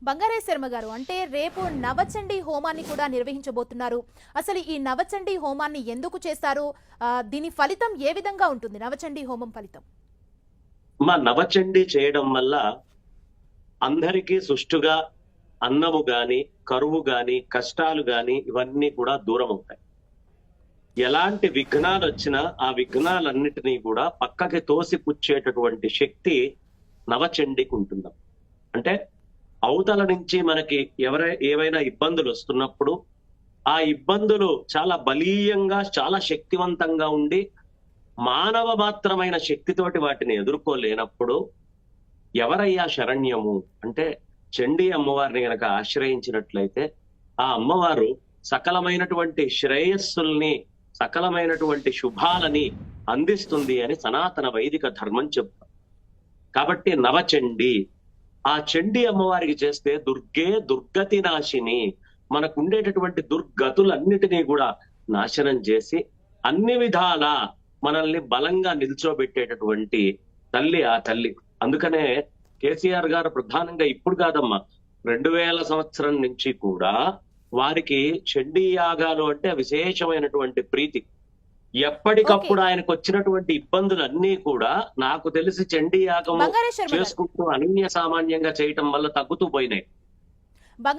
బంగారే శర్మ గారు, అంటే రేపు నవచండీ హోమాన్ని కూడా నిర్వహించబోతున్నారు. అసలు ఈ నవచండీ హోమాన్ని ఎందుకు చేస్తారు? దీని ఫలితం ఏ విధంగా ఉంటుంది? నవచండీ హోమం ఫలితం మా నవచండీ చేయడం వల్ల అందరికీ సుష్టుగా అన్నము గాని, కరువు గాని, కష్టాలు గాని ఇవన్నీ కూడా దూరం అవుతాయి. ఎలాంటి విఘ్నాలు వచ్చినా ఆ విఘ్నాలన్నిటినీ కూడా పక్కకి తోసిపుచ్చేటటువంటి శక్తి నవచండీకి ఉంటుందాం. అంటే అవతల నుంచి మనకి ఏవైనా ఇబ్బందులు వస్తున్నప్పుడు ఆ ఇబ్బందులు చాలా బలీయంగా, చాలా శక్తివంతంగా ఉండి మానవ మాత్రమైన శక్తితోటి వాటిని ఎదుర్కోలేనప్పుడు ఎవరయ్యా శరణ్యము అంటే చండీ అమ్మవారిని గనక ఆశ్రయించినట్లయితే ఆ అమ్మవారు సకలమైనటువంటి శ్రేయస్సుల్ని, సకలమైనటువంటి శుభాలని అందిస్తుంది అని సనాతన వైదిక ధర్మం చెప్తాం. కాబట్టి నవచండీ, ఆ చండీ అమ్మవారికి చేస్తే దుర్గే దుర్గతి నాశిని, మనకు ఉండేటటువంటి దుర్గతులన్నిటినీ కూడా నాశనం చేసి అన్ని విధాల మనల్ని బలంగా నిల్చోబెట్టేటటువంటి తల్లి ఆ తల్లి. అందుకనే కేసీఆర్ గారు ప్రధానంగా ఇప్పుడు కాదమ్మా, 2000 సంవత్సరం నుంచి కూడా వారికి చండీ యాగాలు అంటే విశేషమైనటువంటి ప్రీతి. ఎప్పటికప్పుడు ఆయనకు వచ్చినటువంటి ఇబ్బందులన్నీ కూడా నాకు తెలిసి చండీ యాగము చేసుకుంటూ అనన్య సామాన్యంగా చేయటం వల్ల తగ్గుతూ పోయినాయి.